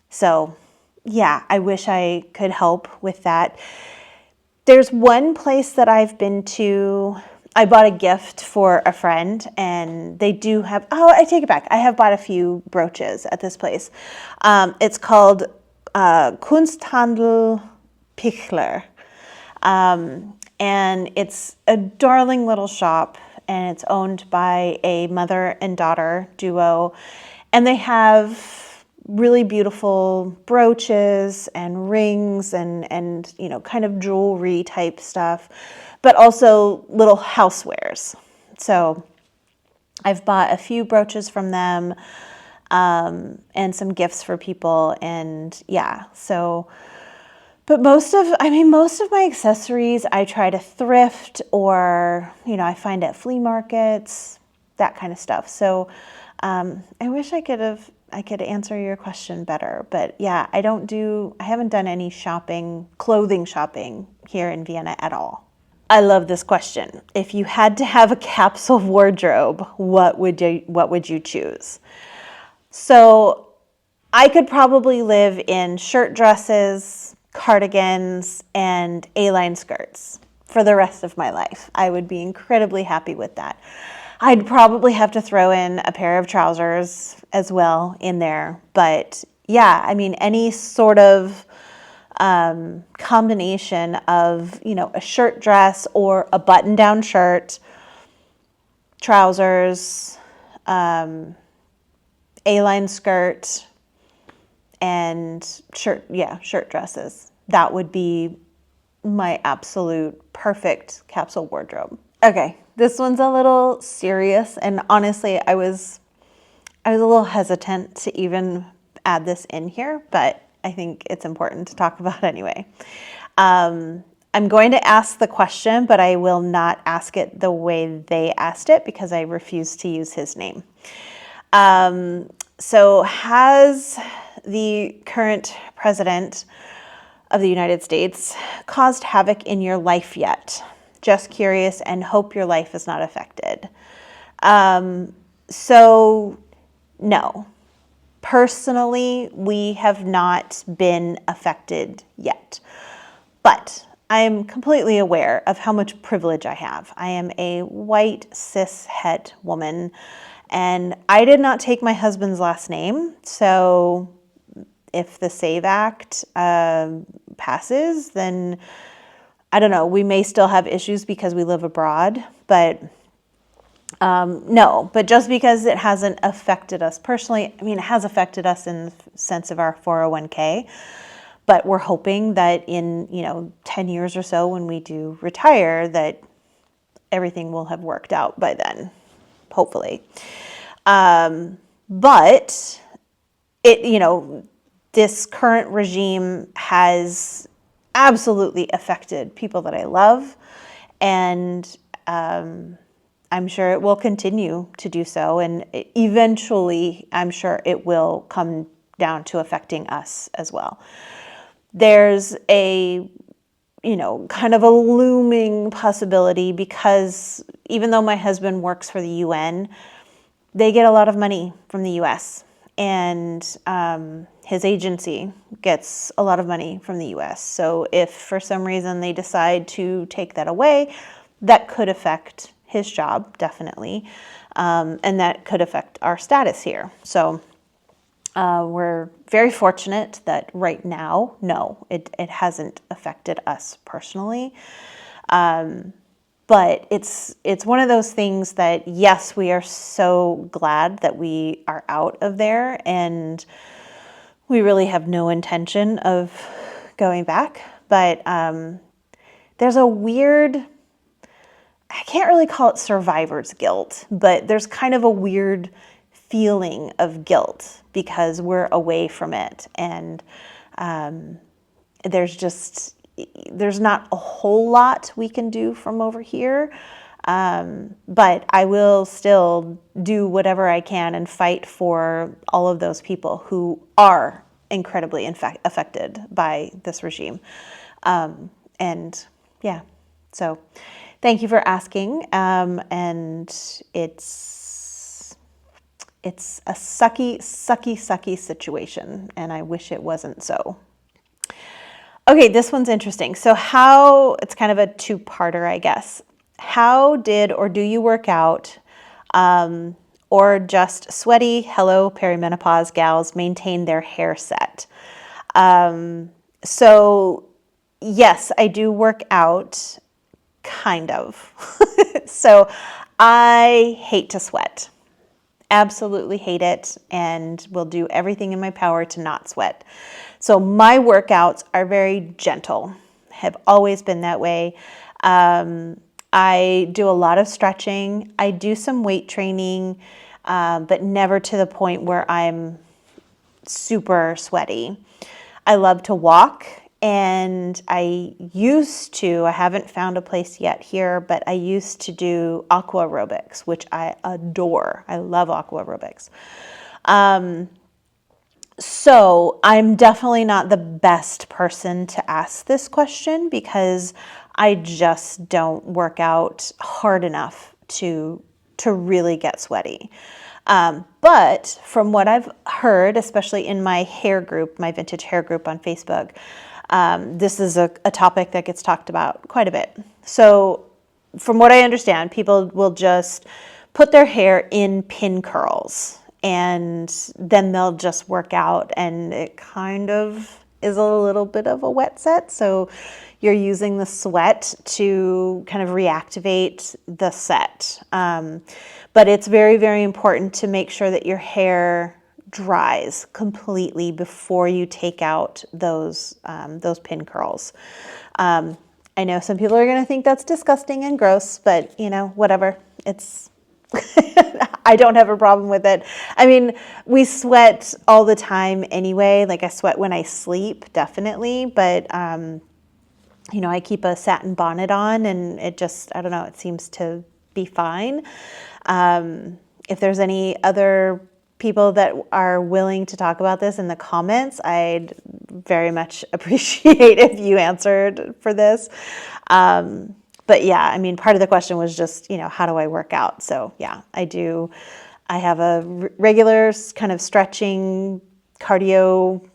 So yeah, I wish I could help with that. There's one place that I've been to. I bought a gift for a friend, and they do have, oh, I take it back. I have bought a few brooches at this place. It's called Kunsthandel Pichler. And it's a darling little shop, and it's owned by a mother and daughter duo. And they have really beautiful brooches and rings and you know, kind of jewelry type stuff, but also little housewares. So I've bought a few brooches from them, and some gifts for people. And yeah, so, but most of my accessories I try to thrift, or, you know, I find at flea markets, that kind of stuff. So I wish I could answer your question better, but yeah, I haven't done any clothing shopping here in Vienna at all. I love this question. If you had to have a capsule wardrobe, what would you choose? So I could probably live in shirt dresses, cardigans, and A-line skirts for the rest of my life. I would be incredibly happy with that. I'd probably have to throw in a pair of trousers as well in there. But yeah, I mean, any sort of combination of, you know, a shirt dress or a button-down shirt, trousers, A-line skirt, and shirt dresses. That would be my absolute perfect capsule wardrobe. Okay, this one's a little serious, and honestly, I was a little hesitant to even add this in here, but I think it's important to talk about anyway. I'm going to ask the question, but I will not ask it the way they asked it because I refuse to use his name. So has the current president of the United States caused havoc in your life yet? Just curious and hope your life is not affected. So no, personally, we have not been affected yet, but I am completely aware of how much privilege I have. I am a white cis-het woman, and I did not take my husband's last name. So if the SAVE Act passes, then I don't know, we may still have issues because we live abroad, but no, but just because it hasn't affected us personally, I mean, it has affected us in the sense of our 401k, but we're hoping that in, 10 years or so when we do retire, that everything will have worked out by then, hopefully. But this current regime has absolutely affected people that I love, and I'm sure it will continue to do so, and eventually I'm sure it will come down to affecting us as well. There's a kind of a looming possibility, because even though my husband works for the UN, they get a lot of money from the US, and his agency gets a lot of money from the US. So if for some reason they decide to take that away, that could affect his job, definitely, and that could affect our status here. So we're very fortunate that right now, no, it hasn't affected us personally. But it's one of those things that, yes, we are so glad that we are out of there, and we really have no intention of going back. But there's a weird, I can't really call it survivor's guilt, but there's kind of a weird feeling of guilt because we're away from it. And there's not a whole lot we can do from over here. But I will still do whatever I can and fight for all of those people who are incredibly affected by this regime. And yeah, so thank you for asking. And it's a sucky situation, and I wish it wasn't so. Okay, this one's interesting. So it's kind of a two-parter, I guess. How did or do you work out, or just sweaty, hello, perimenopause gals maintain their hair set? So yes, I do work out, kind of. So I hate to sweat. Absolutely hate it, and will do everything in my power to not sweat. So my workouts are very gentle, have always been that way. I do a lot of stretching. I do some weight training, but never to the point where I'm super sweaty. I love to walk, and I haven't found a place yet here, but I used to do aqua aerobics, which I adore. I love aqua aerobics. So I'm definitely not the best person to ask this question because I just don't work out hard enough to really get sweaty. But from what I've heard, especially in my hair group, my vintage hair group on Facebook, this is a topic that gets talked about quite a bit. So from what I understand, people will just put their hair in pin curls, and then they'll just work out, and it kind of is a little bit of a wet set. So you're using the sweat to kind of reactivate the set. But it's very, very important to make sure that your hair dries completely before you take out those pin curls. I know some people are going to think that's disgusting and gross, but whatever. It's I don't have a problem with it. I mean, we sweat all the time anyway. Like I sweat when I sleep, definitely. But, I keep a satin bonnet on, and it just, I don't know, it seems to be fine. If there's any other people that are willing to talk about this in the comments, I'd very much appreciate if you answered for this. But yeah, I mean, part of the question was just, how do I work out? So yeah, I do. I have a regular kind of stretching cardio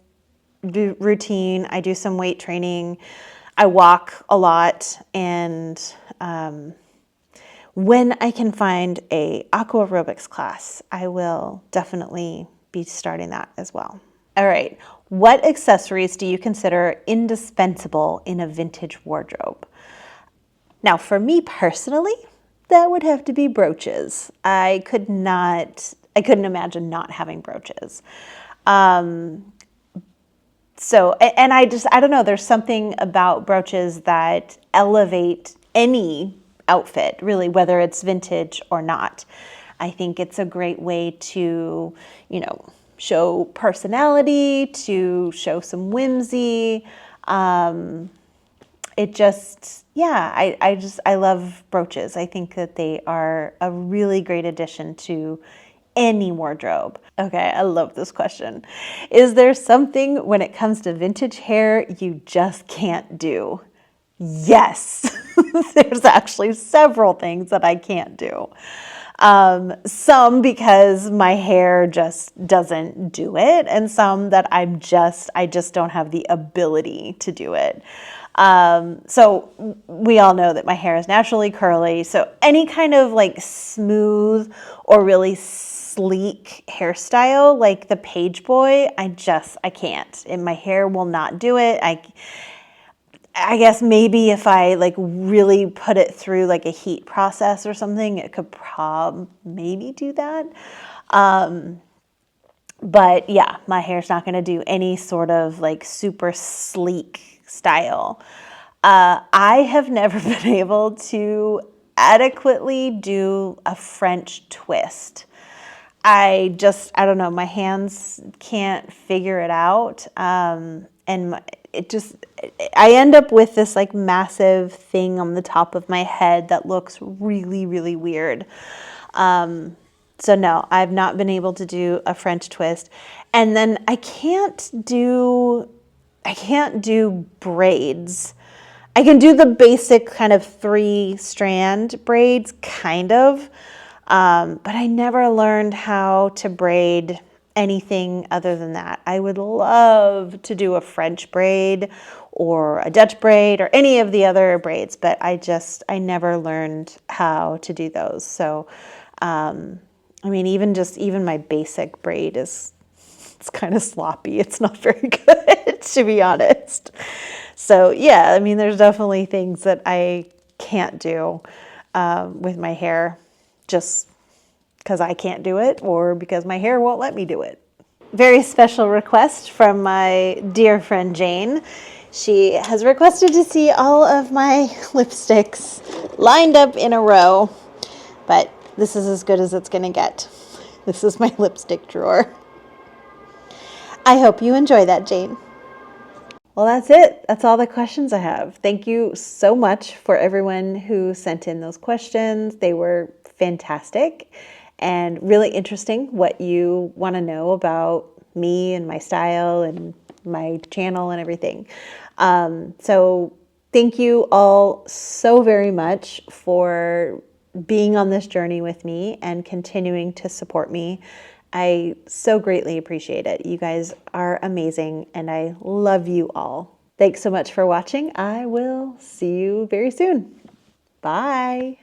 routine. I do some weight training. I walk a lot. And when I can find a aqua aerobics class, I will definitely be starting that as well. All right. What accessories do you consider indispensable in a vintage wardrobe? Now, for me personally, that would have to be brooches. I couldn't imagine not having brooches. So, and I don't know, there's something about brooches that elevate any outfit, really, whether it's vintage or not. I think it's a great way to, show personality, to show some whimsy. It just, yeah, I love brooches. I think that they are a really great addition to any wardrobe. Okay, I love this question. Is there something when it comes to vintage hair you just can't do? Yes, there's actually several things that I can't do. Some because my hair just doesn't do it, and some that I just don't have the ability to do it. So we all know that my hair is naturally curly. So any kind of like smooth or really sleek hairstyle, like the page boy, I can't. And my hair will not do it. I guess maybe if I like really put it through like a heat process or something, it could maybe do that. But yeah, my hair's not going to do any sort of like super sleek style. I have never been able to adequately do a French twist. I don't know, my hands can't figure it out. And I end up with this like massive thing on the top of my head that looks really, really weird. So no, I've not been able to do a French twist. And then I can't do braids. I can do the basic kind of 3-strand braids, kind of, but I never learned how to braid anything other than that. I would love to do a French braid or a Dutch braid or any of the other braids, but I never learned how to do those. So, I mean, even my basic braid it's kind of sloppy. It's not very good, to be honest. So yeah, I mean, there's definitely things that I can't do with my hair, just because I can't do it or because my hair won't let me do it. Very special request from my dear friend Jane. She has requested to see all of my lipsticks lined up in a row, but this is as good as it's going to get. This is my lipstick drawer. I hope you enjoy that, Jane. Well, that's it. That's all the questions I have. Thank you so much for everyone who sent in those questions. They were fantastic and really interesting what you want to know about me and my style and my channel and everything. So thank you all so very much for being on this journey with me and continuing to support me. I so greatly appreciate it. You guys are amazing and I love you all. Thanks so much for watching. I will see you very soon. Bye.